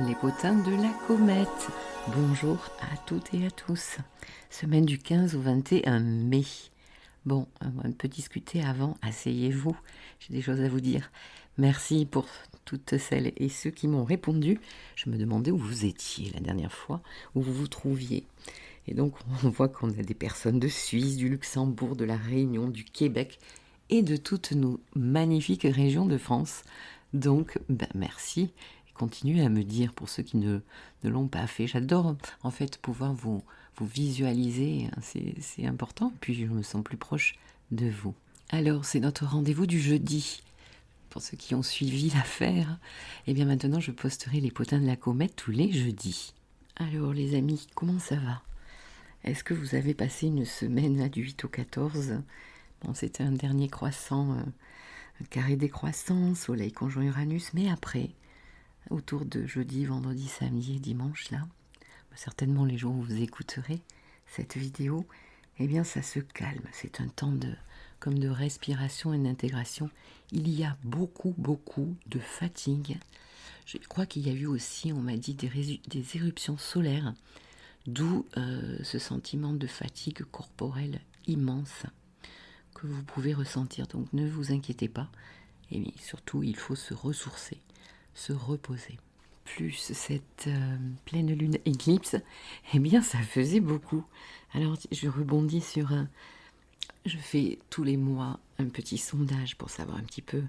Les potins de la comète. Bonjour à toutes et à tous. Semaine du 15 au 21 mai. Bon, on peut discuter avant. Asseyez-vous, j'ai des choses à vous dire. Merci pour toutes celles et ceux qui m'ont répondu. Je me demandais où vous étiez la dernière fois, où vous vous trouviez. Et donc, on voit qu'on a des personnes de Suisse, du Luxembourg, de la Réunion, du Québec et de toutes nos magnifiques régions de France. Donc, merci. Continuez à me dire pour ceux qui ne l'ont pas fait. J'adore en fait pouvoir vous visualiser, c'est important, puis je me sens plus proche de vous. Alors, c'est notre rendez-vous du jeudi. Pour ceux qui ont suivi l'affaire, et bien maintenant je posterai les potins de la comète tous les jeudis. Alors les amis, comment ça va? Est-ce que vous avez passé une semaine là, du 8 au 14? Bon, c'était un dernier croissant, un carré décroissant, soleil conjoint Uranus, mais après, autour de jeudi, vendredi, samedi et dimanche, là, certainement les jours où vous écouterez cette vidéo, eh bien ça se calme. C'est un temps comme de respiration et d'intégration. Il y a beaucoup de fatigue. Je crois qu'il y a eu aussi, on m'a dit, des éruptions solaires, d'où ce sentiment de fatigue corporelle immense que vous pouvez ressentir. Donc ne vous inquiétez pas. Et surtout, il faut se ressourcer, se reposer. Plus cette pleine lune éclipse, eh bien ça faisait beaucoup. Alors je rebondis sur je fais tous les mois un petit sondage pour savoir un petit peu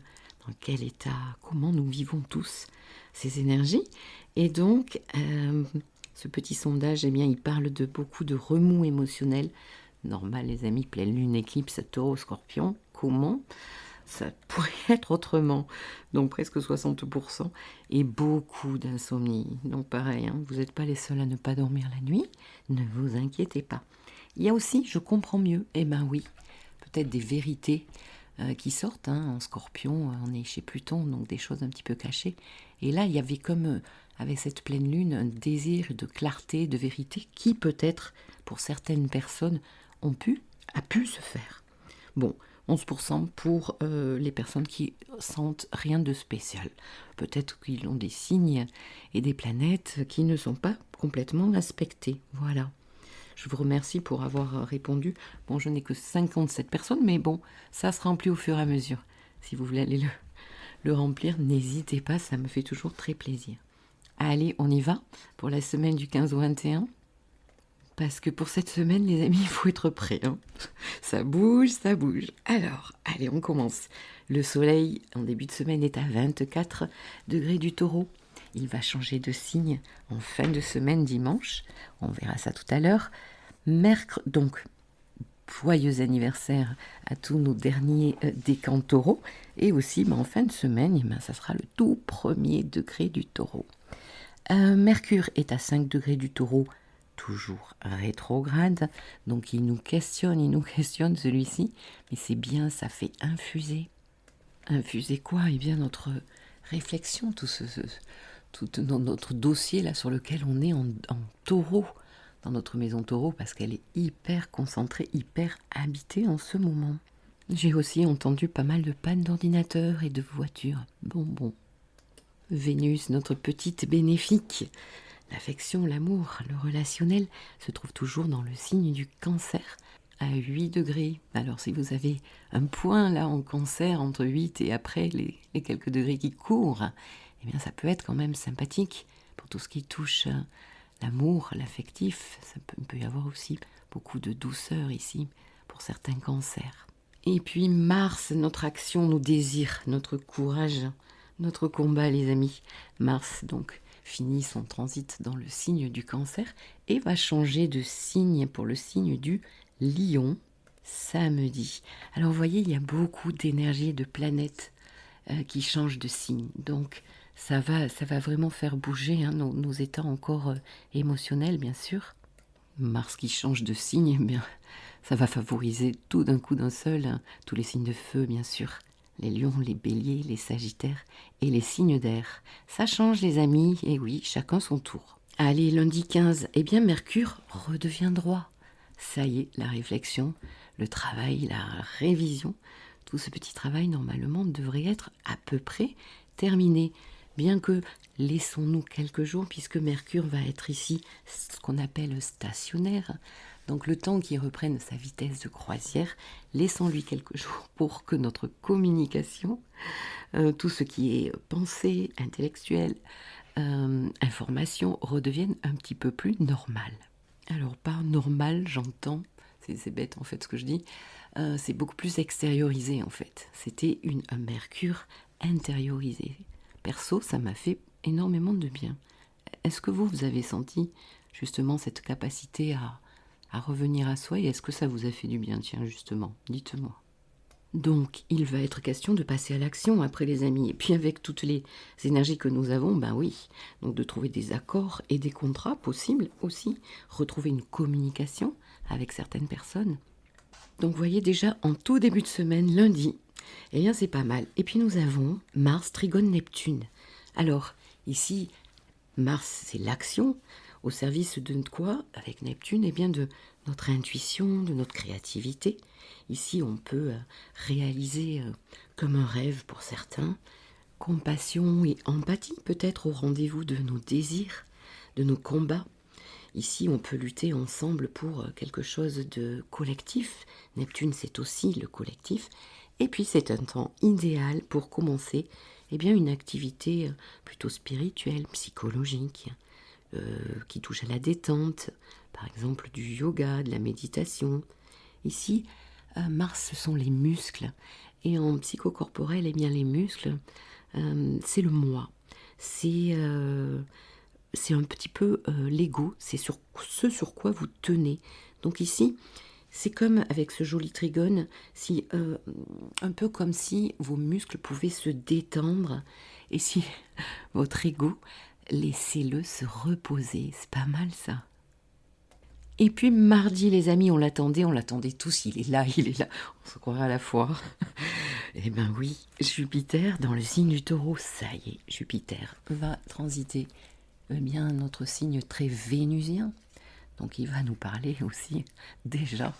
dans quel état, comment nous vivons tous ces énergies. Et donc ce petit sondage, eh bien il parle de beaucoup de remous émotionnels. Normal les amis, pleine lune éclipse, taureau, scorpion, comment ça pourrait être autrement, donc presque 60%, et beaucoup d'insomnie. Donc pareil, hein, vous n'êtes pas les seuls à ne pas dormir la nuit, ne vous inquiétez pas. Il y a aussi, je comprends mieux, eh ben oui, peut-être des vérités qui sortent, hein, en scorpion, on est chez Pluton, donc des choses un petit peu cachées. Et là, il y avait comme, avec cette pleine lune, un désir de clarté, de vérité, qui peut-être, pour certaines personnes, a pu se faire. Bon, 11% pour les personnes qui sentent rien de spécial. Peut-être qu'ils ont des signes et des planètes qui ne sont pas complètement respectées. Voilà. Je vous remercie pour avoir répondu. Bon, je n'ai que 57 personnes, mais bon, ça se remplit au fur et à mesure. Si vous voulez aller le remplir, n'hésitez pas, ça me fait toujours très plaisir. Allez, on y va pour la semaine du 15 au 21. Parce que pour cette semaine, les amis, il faut être prêt. Hein. Ça bouge, ça bouge. Alors, allez, on commence. Le soleil, en début de semaine, est à 24 degrés du taureau. Il va changer de signe en fin de semaine, dimanche. On verra ça tout à l'heure. Donc, joyeux anniversaire à tous nos derniers décans taureaux. Et aussi, en fin de semaine, ça sera le tout premier degré du taureau. Mercure est à 5 degrés du taureau, toujours rétrograde, donc il nous questionne celui-ci, mais c'est bien, ça fait infuser. Infuser quoi? Eh bien notre réflexion, tout notre dossier là sur lequel on est en taureau, dans notre maison taureau, parce qu'elle est hyper concentrée, hyper habitée en ce moment. J'ai aussi entendu pas mal de pannes d'ordinateur et de voitures. Bon. Vénus, notre petite bénéfique. L'affection, l'amour, le relationnel se trouve toujours dans le signe du Cancer à 8 degrés. Alors si vous avez un point là en Cancer entre 8 et après les quelques degrés qui courent, eh bien ça peut être quand même sympathique pour tout ce qui touche l'amour, l'affectif. Il peut y avoir aussi beaucoup de douceur ici pour certains cancers. Et puis Mars, notre action, nos désirs, notre courage, notre combat les amis. Mars donc finit son transit dans le signe du Cancer et va changer de signe pour le signe du Lion samedi. Alors vous voyez, il y a beaucoup d'énergie et de planètes qui changent de signe. Donc ça va vraiment faire bouger nos états encore émotionnels, bien sûr. Mars qui change de signe, eh bien, ça va favoriser tout d'un coup d'un seul tous les signes de feu, bien sûr. Les lions, les béliers, les sagittaires et les signes d'air. Ça change les amis, et oui, chacun son tour. Allez, lundi 15, eh bien Mercure redevient droit. Ça y est, la réflexion, le travail, la révision, tout ce petit travail normalement devrait être à peu près terminé. bien que laissons-nous quelques jours, puisque Mercure va être ici ce qu'on appelle stationnaire. Donc le temps qu'il reprenne sa vitesse de croisière, laissons-lui quelques jours pour que notre communication, tout ce qui est pensée, intellectuelle, information, redevienne un petit peu plus normal. Alors par normal, j'entends, c'est bête en fait ce que je dis, c'est beaucoup plus extériorisé en fait. C'était un Mercure intériorisé. Perso, ça m'a fait énormément de bien. Est-ce que vous avez senti justement cette capacité à revenir à soi, et est-ce que ça vous a fait du bien? Tiens, justement, dites-moi. Donc, il va être question de passer à l'action après, les amis. Et puis avec toutes les énergies que nous avons, ben oui, donc de trouver des accords et des contrats possibles aussi, retrouver une communication avec certaines personnes. Donc, vous voyez déjà, en tout début de semaine, lundi, eh bien, c'est pas mal. Et puis, nous avons Mars, Trigone, Neptune. Alors, ici, Mars, c'est l'action, au service de quoi? Avec Neptune, eh bien, de notre intuition, de notre créativité. Ici, on peut réaliser comme un rêve pour certains, compassion et empathie peut-être au rendez-vous de nos désirs, de nos combats. Ici, on peut lutter ensemble pour quelque chose de collectif. Neptune, c'est aussi le collectif. Et puis, c'est un temps idéal pour commencer bien, une activité plutôt spirituelle, psychologique, qui touche à la détente, par exemple du yoga, de la méditation. Ici, Mars, ce sont les muscles. Et en psychocorporel, bien, les muscles, c'est le moi. C'est un petit peu l'ego, c'est sur ce sur quoi vous tenez. Donc ici, c'est comme avec ce joli trigone, un peu comme si vos muscles pouvaient se détendre, et si votre ego, laissez-le se reposer. C'est pas mal ça. Et puis mardi, les amis, on l'attendait tous, il est là, on se croirait à la foire. Eh ben oui, Jupiter dans le signe du Taureau, ça y est, Jupiter va transiter bien notre signe très vénusien. Donc il va nous parler aussi déjà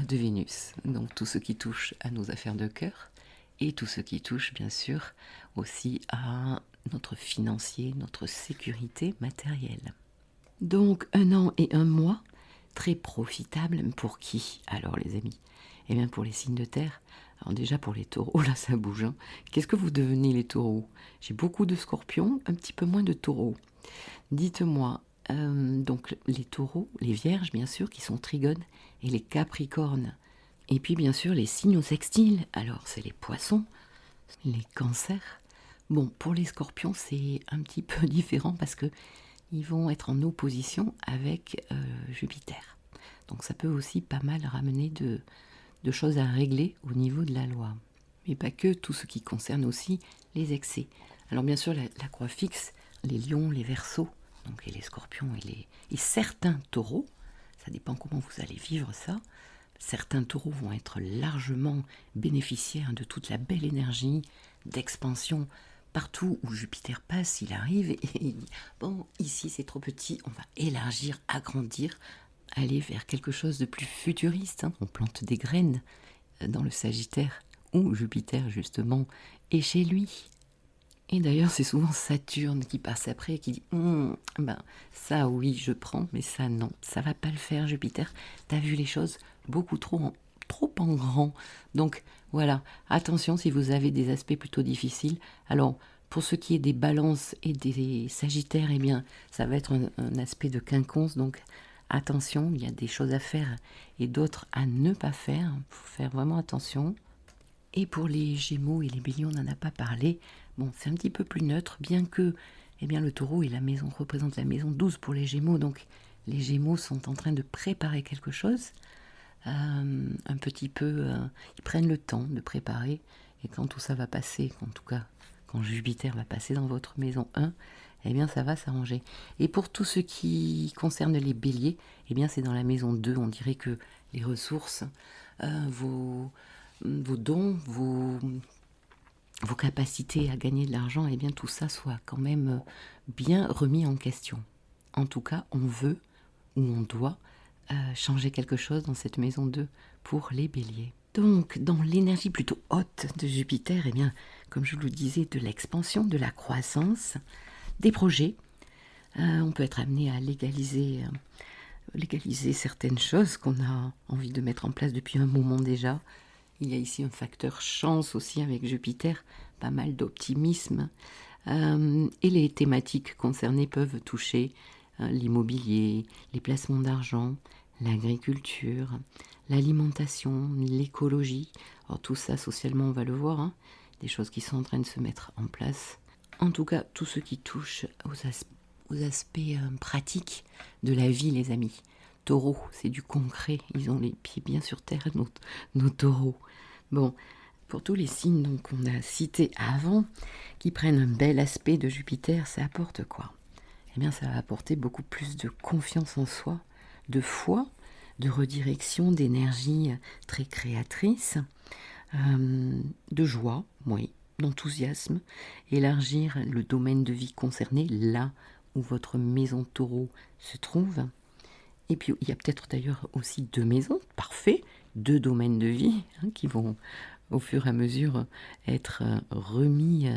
de Vénus. Donc tout ce qui touche à nos affaires de cœur et tout ce qui touche bien sûr aussi à notre financier, notre sécurité matérielle. Donc 1 an et 1 mois, très profitable pour qui alors les amis? Eh bien pour les signes de terre. Alors déjà pour les taureaux, là ça bouge. Hein. Qu'est-ce que vous devenez les taureaux? J'ai beaucoup de scorpions, un petit peu moins de taureaux. Dites-moi, donc les taureaux, les vierges bien sûr, qui sont trigones, et les capricornes. Et puis bien sûr les signes sextiles, alors c'est les poissons, les cancers. Bon, pour les scorpions c'est un petit peu différent parce que ils vont être en opposition avec Jupiter. Donc ça peut aussi pas mal ramener de choses à régler au niveau de la loi. Mais pas que, tout ce qui concerne aussi les excès. Alors bien sûr la croix fixe, les lions, les verseaux, donc et les scorpions et certains taureaux, ça dépend comment vous allez vivre ça. Certains taureaux vont être largement bénéficiaires de toute la belle énergie d'expansion. Partout où Jupiter passe, il arrive et il dit « Bon, ici c'est trop petit, on va élargir, agrandir, aller vers quelque chose de plus futuriste. Hein. » On plante des graines dans le Sagittaire où Jupiter justement est chez lui. Et d'ailleurs, c'est souvent Saturne qui passe après et qui dit ben ça oui, je prends, mais ça non, ça va pas le faire, Jupiter. T'as vu les choses beaucoup trop en grand. Donc voilà, attention si vous avez des aspects plutôt difficiles. Alors, pour ce qui est des balances et des sagittaires, eh bien, ça va être un aspect de quinconce. Donc attention, il y a des choses à faire et d'autres à ne pas faire. Il faut faire vraiment attention. Et pour les Gémeaux et les Béliers, on n'en a pas parlé. Bon, c'est un petit peu plus neutre, bien que bien, le taureau et la maison représentent la maison 12 pour les Gémeaux. Donc, les Gémeaux sont en train de préparer quelque chose. Un petit peu, ils prennent le temps de préparer. Et quand tout ça va passer, en tout cas, quand Jupiter va passer dans votre maison 1, eh bien, ça va s'arranger. Et pour tout ce qui concerne les Béliers, eh bien, c'est dans la maison 2. On dirait que les ressources, vos dons, vos capacités à gagner de l'argent, eh bien tout ça soit quand même bien remis en question. En tout cas, on veut ou on doit changer quelque chose dans cette maison 2 pour les béliers. Donc, dans l'énergie plutôt haute de Jupiter, eh bien, comme je vous le disais, de l'expansion, de la croissance, des projets. On peut être amené à légaliser certaines choses qu'on a envie de mettre en place depuis un moment déjà. Il y a ici un facteur chance aussi avec Jupiter, pas mal d'optimisme. Et les thématiques concernées peuvent toucher l'immobilier, les placements d'argent, l'agriculture, l'alimentation, l'écologie. Alors tout ça, socialement, on va le voir, hein, des choses qui sont en train de se mettre en place. En tout cas, tout ce qui touche aux aspects pratiques de la vie, les amis. Taureau, c'est du concret, ils ont les pieds bien sur terre, nos taureaux. Bon, pour tous les signes donc, qu'on a cités avant, qui prennent un bel aspect de Jupiter, ça apporte quoi? Eh bien, ça va apporter beaucoup plus de confiance en soi, de foi, de redirection, d'énergie très créatrice, de joie, oui, d'enthousiasme, élargir le domaine de vie concerné, là où votre maison taureau se trouve. Et puis, il y a peut-être d'ailleurs aussi 2 maisons, parfait, 2 domaines de vie qui vont au fur et à mesure être remis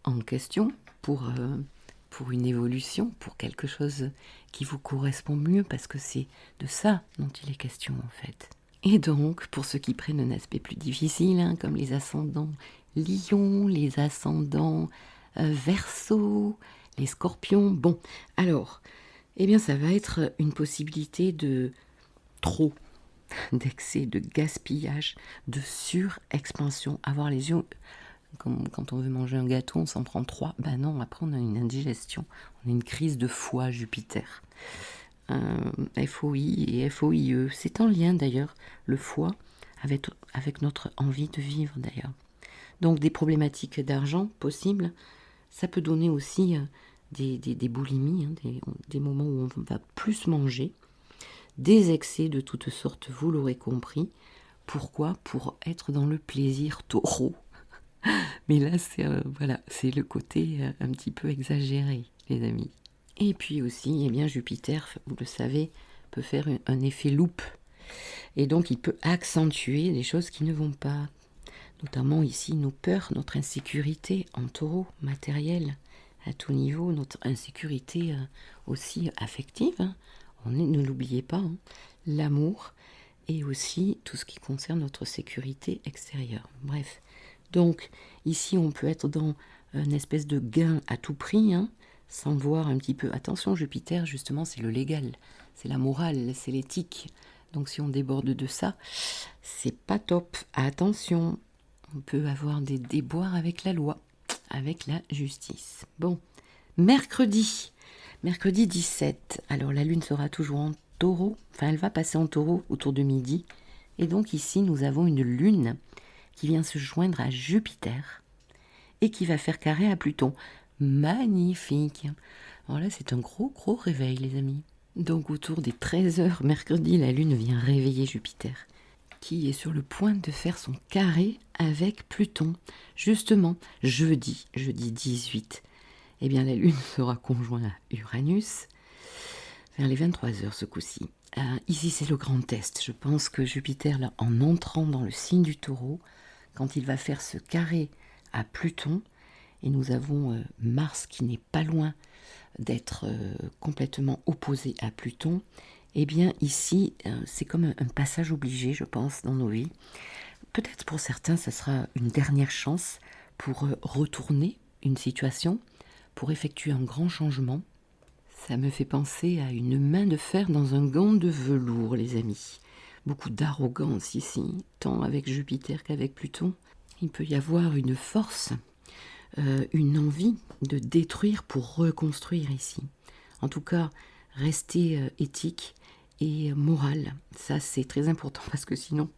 en question pour une évolution, pour quelque chose qui vous correspond mieux, parce que c'est de ça dont il est question en fait. Et donc, pour ceux qui prennent un aspect plus difficile, comme les ascendants Lion, les ascendants Verseau, les Scorpions, bon, alors, eh bien ça va être une possibilité de trop, d'excès, de gaspillage, de surexpansion. Avoir les yeux, comme quand on veut manger un gâteau, on s'en prend 3. Ben non, après on a une indigestion, on a une crise de foie Jupiter. FOI et FOIE, c'est en lien d'ailleurs, le foie, avec notre envie de vivre d'ailleurs. Donc des problématiques d'argent possibles, ça peut donner aussi des boulimies, des moments où on va plus manger, des excès de toutes sortes, vous l'aurez compris. Pourquoi? Pour être dans le plaisir taureau. Mais là, c'est le côté un petit peu exagéré, les amis. Et puis aussi, eh bien, Jupiter, vous le savez, peut faire un effet loupe. Et donc, il peut accentuer des choses qui ne vont pas. Notamment ici, nos peurs, notre insécurité en taureau, matérielle, à tout niveau, notre insécurité aussi affective. Ne l'oubliez pas, l'amour et aussi tout ce qui concerne notre sécurité extérieure. Bref, donc ici on peut être dans une espèce de gain à tout prix, sans voir un petit peu. Attention, Jupiter justement c'est le légal, c'est la morale, c'est l'éthique. Donc si on déborde de ça, c'est pas top. Attention, on peut avoir des déboires avec la loi, avec la justice. Bon, mercredi 17, alors la lune sera toujours en taureau, enfin elle va passer en taureau autour de midi, et donc ici nous avons une lune qui vient se joindre à Jupiter et qui va faire carré à Pluton. Magnifique. Alors là c'est un gros réveil les amis. Donc autour des 13h mercredi, la lune vient réveiller Jupiter, qui est sur le point de faire son carré avec Pluton. Justement, jeudi 18, eh bien la lune sera conjointe à Uranus vers les 23h ce coup-ci. Ici c'est le grand test. Je pense que Jupiter, là, en entrant dans le signe du Taureau, quand il va faire ce carré à Pluton, et nous avons Mars qui n'est pas loin d'être complètement opposé à Pluton, eh bien ici c'est comme un passage obligé, je pense, dans nos vies. Peut-être pour certains ça sera une dernière chance pour retourner une situation, pour effectuer un grand changement. Ça me fait penser à une main de fer dans un gant de velours, les amis. Beaucoup d'arrogance ici, tant avec Jupiter qu'avec Pluton. Il peut y avoir une force, une envie de détruire pour reconstruire ici. En tout cas, rester éthique et moral, ça c'est très important parce que sinon,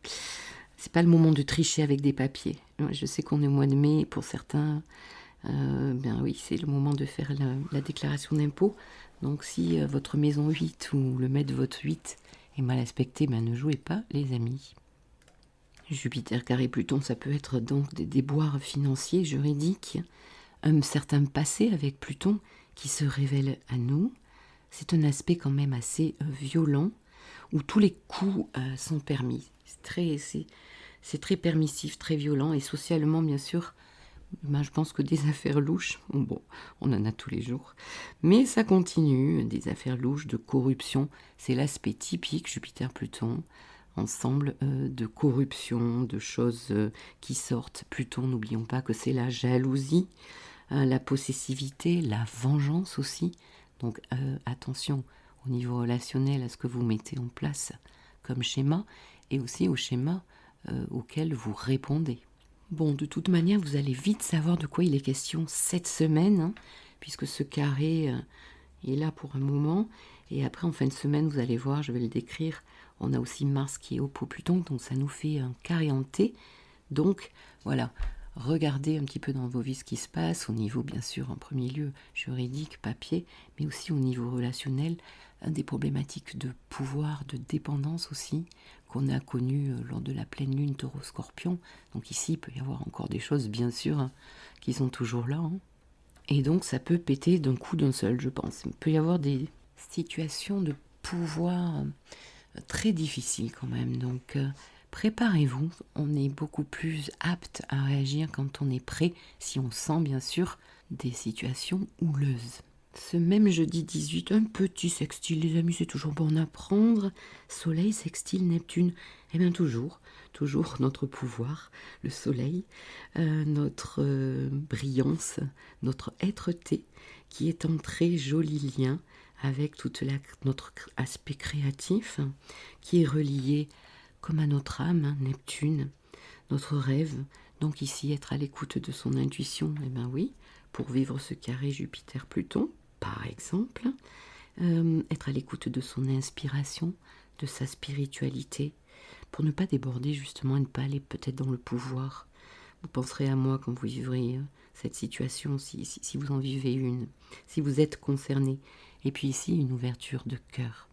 c'est pas le moment de tricher avec des papiers. Je sais qu'on est au mois de mai, pour certains, ben oui, c'est le moment de faire la déclaration d'impôt. Donc si votre maison 8 ou le mètre de votre 8 est mal aspecté, ben ne jouez pas les amis. Jupiter carré Pluton, ça peut être donc des déboires financiers, juridiques, un certain passé avec Pluton qui se révèle à nous. C'est un aspect quand même assez violent, où tous les coups sont permis. C'est très permissif, très violent, et socialement, bien sûr, Ben, je pense que des affaires louches, bon, on en a tous les jours, mais ça continue, des affaires louches de corruption, c'est l'aspect typique Jupiter-Pluton, ensemble de corruption, de choses qui sortent. Pluton, n'oublions pas que c'est la jalousie, la possessivité, la vengeance aussi, donc attention au niveau relationnel à ce que vous mettez en place comme schéma, et aussi au schéma auquel vous répondez. Bon, de toute manière, vous allez vite savoir de quoi il est question cette semaine, hein, puisque ce carré est là pour un moment. Et après, en fin de semaine, vous allez voir, je vais le décrire, on a aussi Mars qui est oppo Pluton, donc ça nous fait un carré en T. Donc, voilà, regardez un petit peu dans vos vies ce qui se passe, au niveau, bien sûr, en premier lieu, juridique, papier, mais aussi au niveau relationnel, des problématiques de pouvoir, de dépendance aussi, qu'on a connues lors de la pleine lune Taureau-Scorpion. Donc ici, il peut y avoir encore des choses, bien sûr, hein, qui sont toujours là. Hein. Et donc, ça peut péter d'un coup d'un seul, je pense. Il peut y avoir des situations de pouvoir très difficiles quand même. Donc, préparez-vous. On est beaucoup plus apte à réagir quand on est prêt, si on sent, bien sûr, des situations houleuses. Ce même jeudi 18, un petit sextile, les amis, c'est toujours bon à prendre. Soleil, sextile, Neptune. Eh bien, toujours notre pouvoir, le soleil, notre brillance, notre être-té, qui est en très joli lien avec notre aspect créatif, qui est relié comme à notre âme, hein, Neptune, notre rêve. Donc ici, être à l'écoute de son intuition, eh bien oui, pour vivre ce carré Jupiter-Pluton, par exemple, être à l'écoute de son inspiration, de sa spiritualité, pour ne pas déborder justement et ne pas aller peut-être dans le pouvoir. Vous penserez à moi quand vous vivrez cette situation, si vous en vivez une, si vous êtes concerné. Et puis ici, une ouverture de cœur.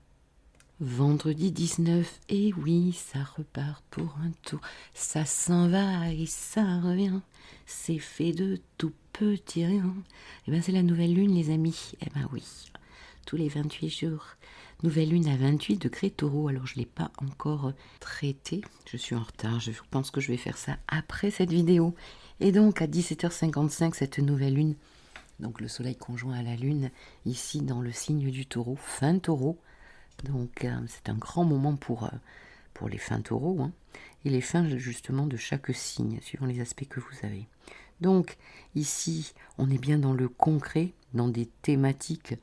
Vendredi 19, et oui, ça repart pour un tour. Ça s'en va et ça revient. C'est fait de tout petit rien. Eh bien, c'est la nouvelle lune, les amis. Eh bien, oui, tous les 28 jours. Nouvelle lune à 28 degrés Taureau. Alors, je ne l'ai pas encore traité. Je suis en retard. Je pense que je vais faire ça après cette vidéo. Et donc, à 17h55, cette nouvelle lune, donc le soleil conjoint à la lune, ici dans le signe du Taureau, fin Taureau. Donc, c'est un grand moment pour les fins taureaux, hein, et les fins justement de chaque signe, suivant les aspects que vous avez. Donc, ici, on est bien dans le concret, dans des thématiques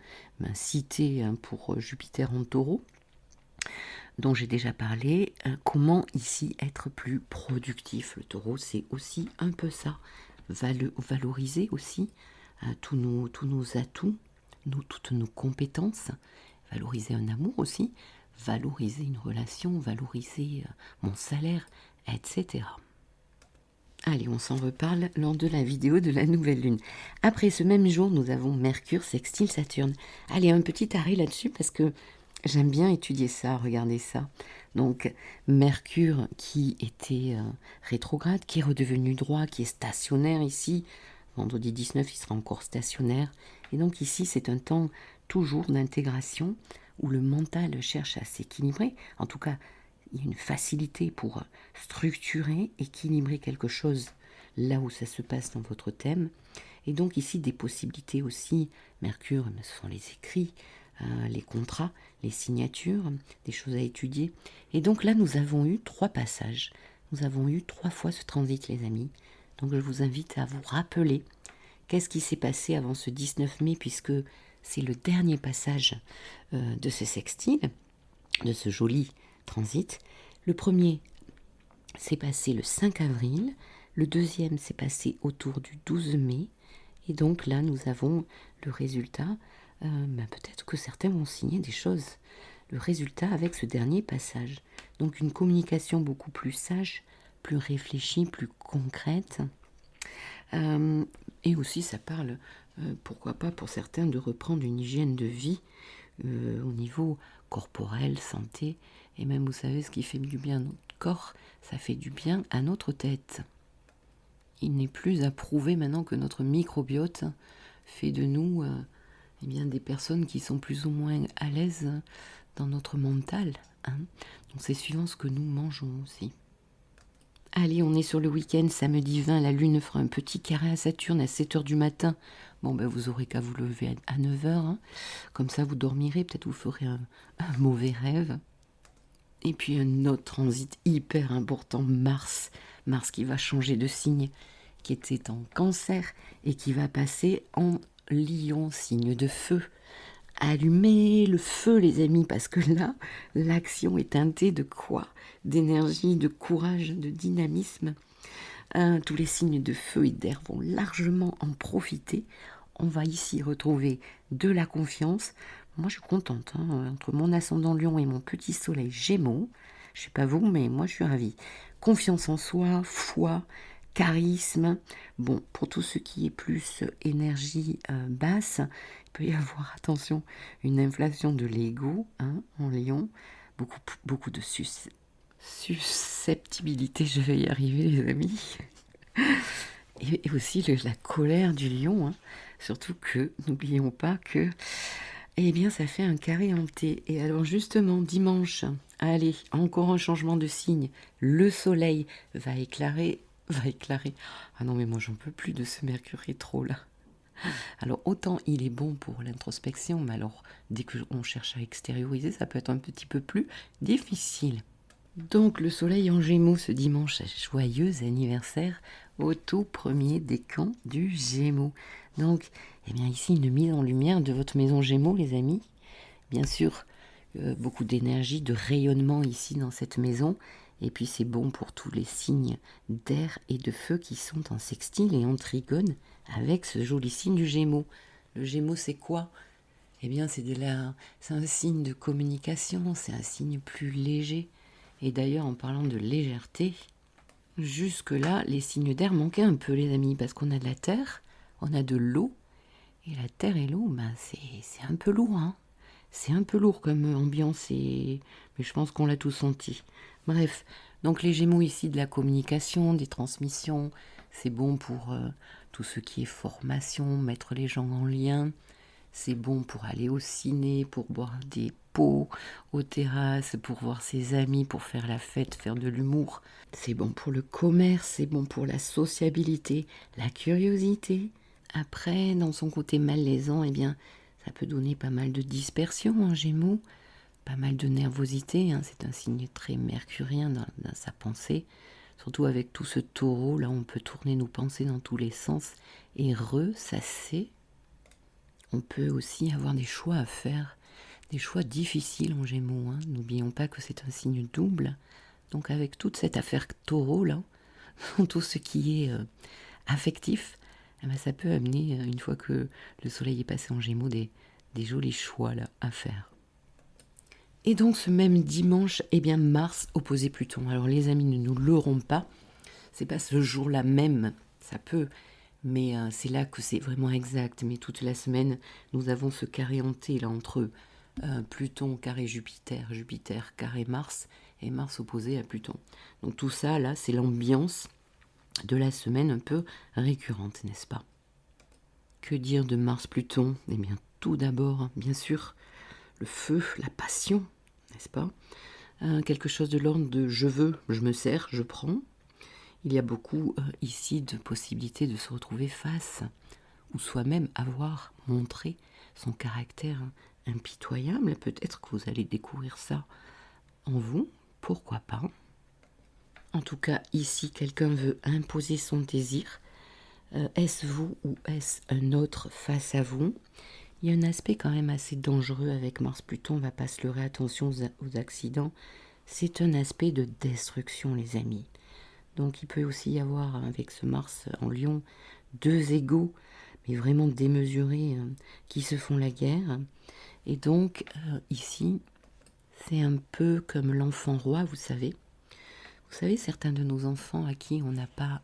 citées pour Jupiter en taureau, dont j'ai déjà parlé. Comment ici être plus productif? Le taureau, c'est aussi un peu ça. Valoriser aussi tous nos atouts, toutes nos compétences, valoriser un amour aussi, valoriser une relation, valoriser mon salaire, etc. Allez, on s'en reparle lors de la vidéo de la nouvelle lune. Après ce même jour, nous avons Mercure sextile Saturne. Allez, un petit arrêt là-dessus parce que j'aime bien étudier ça, regarder ça. Donc, Mercure qui était rétrograde, qui est redevenu droit, qui est stationnaire ici. Vendredi 19, il sera encore stationnaire. Et donc ici, c'est un temps toujours d'intégration où le mental cherche à s'équilibrer. En tout cas, il y a une facilité pour structurer, équilibrer quelque chose là où ça se passe dans votre thème. Et donc ici, des possibilités aussi. Mercure, ce sont les écrits, les contrats, les signatures, des choses à étudier. Et donc là, nous avons eu 3 passages. Nous avons eu 3 fois ce transit, les amis. Donc je vous invite à vous rappeler qu'est-ce qui s'est passé avant ce 19 mai, puisque c'est le dernier passage de ce sextile, de ce joli transit. Le premier s'est passé le 5 avril, le deuxième s'est passé autour du 12 mai, et donc là nous avons le résultat. Peut-être que certains vont signer des choses. Le résultat avec ce dernier passage. Donc une communication beaucoup plus sage, plus réfléchie, plus concrète. Et aussi ça parle, pourquoi pas pour certains, de reprendre une hygiène de vie au niveau corporel, santé, et même vous savez ce qui fait du bien à notre corps, ça fait du bien à notre tête. Il n'est plus à prouver maintenant que notre microbiote fait de nous eh bien, des personnes qui sont plus ou moins à l'aise dans notre mental. Hein. Donc c'est suivant ce que nous mangeons aussi. Allez, on est sur le week-end, samedi 20, la Lune fera un petit carré à Saturne à 7h du matin. Bon, ben vous aurez qu'à vous lever à 9h, hein. Comme ça, vous dormirez, peut-être vous ferez un mauvais rêve. Et puis un autre transit hyper important, Mars. Mars qui va changer de signe, qui était en Cancer et qui va passer en Lion, signe de feu. Allumez le feu, les amis, parce que là, l'action est teintée de quoi? D'énergie, de courage, de dynamisme. Tous les signes de feu et d'air vont largement en profiter. On va ici retrouver de la confiance. Moi, je suis contente, hein, entre mon ascendant Lion et mon petit soleil Gémeaux. Je ne sais pas vous, mais moi, je suis ravie. Confiance en soi, foi, charisme. Bon, pour tout ce qui est plus énergie basse, il peut y avoir, attention, une inflation de l'ego, hein, en Lion. Beaucoup de susceptibilité, je vais y arriver, les amis. Et aussi la colère du lion, hein. Surtout que, n'oublions pas que, eh bien, ça fait un carré hanté. Et alors, justement, dimanche, allez, encore un changement de signe. Le soleil va éclairer. Ah non, mais moi, j'en peux plus de ce Mercure rétro, là. Alors, autant il est bon pour l'introspection, mais alors, dès qu'on cherche à extérioriser, ça peut être un petit peu plus difficile. Donc, le soleil en Gémeaux ce dimanche, joyeux anniversaire au tout premier décan du Gémeaux. Donc, eh bien, ici, une mise en lumière de votre maison Gémeaux, les amis. Bien sûr, beaucoup d'énergie, de rayonnement ici dans cette maison. Et puis, c'est bon pour tous les signes d'air et de feu qui sont en sextile et en trigone avec ce joli signe du Gémeaux. Le Gémeaux, c'est quoi? Eh bien, c'est un signe de communication, c'est un signe plus léger. Et d'ailleurs, en parlant de légèreté, jusque-là, les signes d'air manquaient un peu, les amis, parce qu'on a de la terre, on a de l'eau, et la terre et l'eau, ben, c'est un peu lourd, hein. C'est un peu lourd comme ambiance, mais je pense qu'on l'a tous senti. Bref, donc les Gémeaux ici, de la communication, des transmissions, c'est bon pour tout ce qui est formation, mettre les gens en lien. C'est bon pour aller au ciné, pour boire des pots aux terrasses, pour voir ses amis, pour faire la fête, faire de l'humour. C'est bon pour le commerce, c'est bon pour la sociabilité, la curiosité. Après, dans son côté malaisant, eh bien, ça peut donner pas mal de dispersion en Gémeaux, pas mal de nervosité, hein. C'est un signe très mercurien dans sa pensée. Surtout avec tout ce taureau, là on peut tourner nos pensées dans tous les sens et ressasser. On peut aussi avoir des choix à faire, des choix difficiles en Gémeaux, hein. N'oublions pas que c'est un signe double. Donc avec toute cette affaire taureau, là, tout ce qui est affectif, eh ben, ça peut amener, une fois que le soleil est passé en Gémeaux, des jolis choix là, à faire. Et donc ce même dimanche, eh bien Mars opposé Pluton. Alors les amis, ne nous leurrons pas, c'est pas ce jour-là même, ça peut, mais c'est là que c'est vraiment exact. Mais toute la semaine, nous avons ce carré hanté là entre Pluton carré Jupiter, Jupiter carré Mars et Mars opposé à Pluton. Donc tout ça là, c'est l'ambiance de la semaine un peu récurrente, n'est-ce pas? Que dire de Mars-Pluton? Eh bien tout d'abord, bien sûr, le feu, la passion, n'est-ce pas? Quelque chose de l'ordre de je veux, je me sers, je prends. Il y a beaucoup ici de possibilités de se retrouver face ou soi-même avoir montré son caractère impitoyable. Peut-être que vous allez découvrir ça en vous, pourquoi pas. En tout cas, ici, quelqu'un veut imposer son désir. Est-ce vous ou est-ce un autre face à vous? Il y a un aspect quand même assez dangereux avec Mars-Pluton, on ne va pas se leurrer, attention aux accidents. C'est un aspect de destruction, les amis. Donc il peut aussi y avoir, avec ce Mars en Lion, deux égos, mais vraiment démesurés, qui se font la guerre. Et donc, ici, c'est un peu comme l'enfant roi, vous savez. Vous savez, certains de nos enfants à qui on n'a pas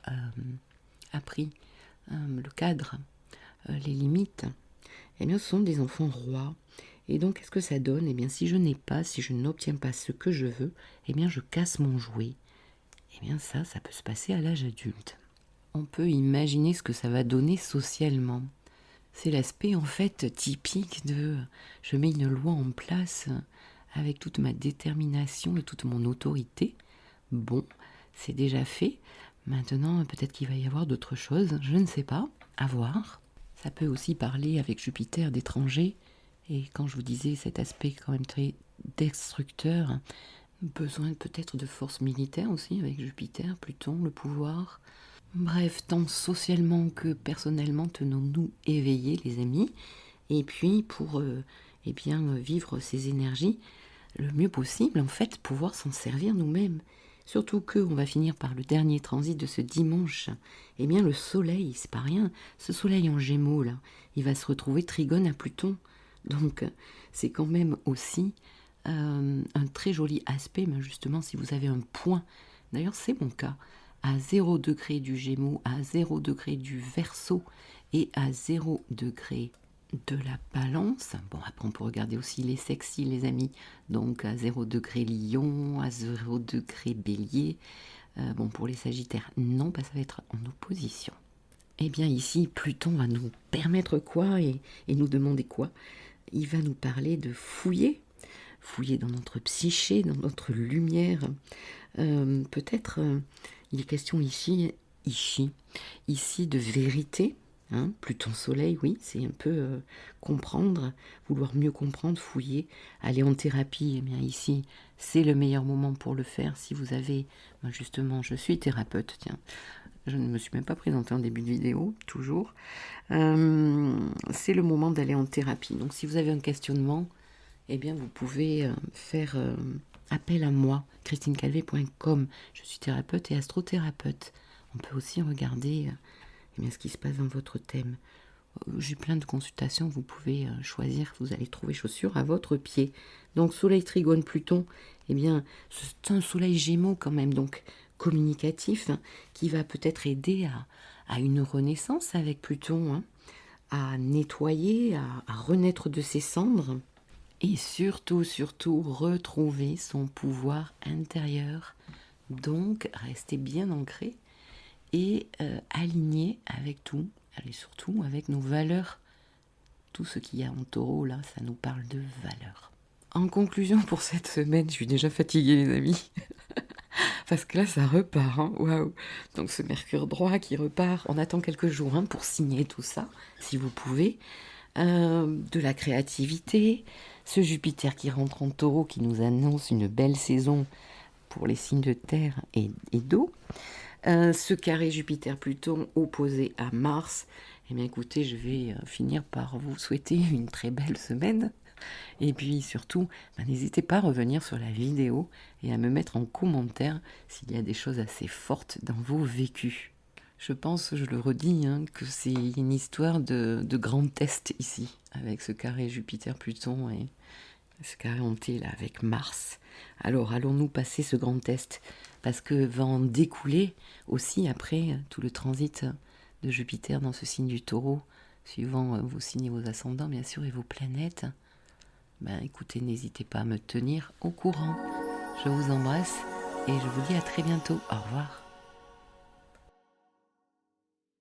appris le cadre, les limites, eh bien, ce sont des enfants rois. Et donc, qu'est-ce que ça donne? Eh bien, si je n'obtiens pas ce que je veux, eh bien, je casse mon jouet. Eh bien, ça peut se passer à l'âge adulte. On peut imaginer ce que ça va donner socialement. C'est l'aspect, en fait, typique de « je mets une loi en place avec toute ma détermination et toute mon autorité ». Bon, c'est déjà fait. Maintenant, peut-être qu'il va y avoir d'autres choses, je ne sais pas, à voir. Ça peut aussi parler avec Jupiter d'étrangers. Et quand je vous disais cet aspect quand même très destructeur, besoin peut-être de force militaire aussi avec Jupiter, Pluton, le pouvoir. Bref, tant socialement que personnellement, tenons-nous éveillés les amis. Et puis pour vivre ces énergies le mieux possible, en fait, pouvoir s'en servir nous-mêmes. Surtout que on va finir par le dernier transit de ce dimanche. Eh bien, le soleil, c'est pas rien. Ce soleil en Gémeaux, là, il va se retrouver trigone à Pluton. Donc, c'est quand même aussi un très joli aspect, mais justement, si vous avez un point, d'ailleurs, c'est mon cas, à 0 degré du Gémeaux, à 0 degré du Verseau et à 0 degré de la Balance. Bon, après on peut regarder aussi les sexy les amis, donc à 0 degré Lion, à 0 degré Bélier. Bon, pour les Sagittaires, non, ça va être en opposition. Eh bien ici, Pluton va nous permettre quoi et nous demander quoi? Il va nous parler de fouiller dans notre psyché, dans notre lumière. Peut-être il est question ici de vérité. Pluton Soleil, oui, c'est un peu comprendre, vouloir mieux comprendre, fouiller, aller en thérapie. Eh bien ici, c'est le meilleur moment pour le faire. Si vous avez, moi justement, je suis thérapeute, tiens, je ne me suis même pas présentée en début de vidéo, toujours. C'est le moment d'aller en thérapie. Donc si vous avez un questionnement, eh bien vous pouvez faire appel à moi, christinecalvé.com. Je suis thérapeute et astrothérapeute. On peut aussi regarder ce qui se passe dans votre thème. J'ai plein de consultations, vous pouvez choisir, vous allez trouver chaussures à votre pied. Donc Soleil Trigone Pluton, eh bien c'est un Soleil Gémeaux quand même, donc communicatif, qui va peut-être aider à une renaissance avec Pluton, à nettoyer, à renaître de ses cendres, et surtout retrouver son pouvoir intérieur. Donc rester bien ancré et aligné avec tout, et surtout avec nos valeurs. Tout ce qu'il y a en taureau, là, ça nous parle de valeurs. En conclusion pour cette semaine, je suis déjà fatiguée les amis, parce que là ça repart, waouh. Donc ce Mercure droit qui repart, on attend quelques jours pour signer tout ça, si vous pouvez. De la créativité, ce Jupiter qui rentre en taureau, qui nous annonce une belle saison pour les signes de terre et d'eau. Ce carré Jupiter-Pluton opposé à Mars, eh bien écoutez, je vais finir par vous souhaiter une très belle semaine. Et puis surtout, n'hésitez pas à revenir sur la vidéo et à me mettre en commentaire s'il y a des choses assez fortes dans vos vécus. Je pense, je le redis, que c'est une histoire de grand test ici, avec ce carré Jupiter-Pluton et ce carré hanté là avec Mars. Alors allons-nous passer ce grand test, parce que va en découler aussi après tout le transit de Jupiter dans ce signe du Taureau, suivant vos signes et vos ascendants bien sûr et vos planètes. Écoutez, n'hésitez pas à me tenir au courant. Je vous embrasse et je vous dis à très bientôt. Au revoir.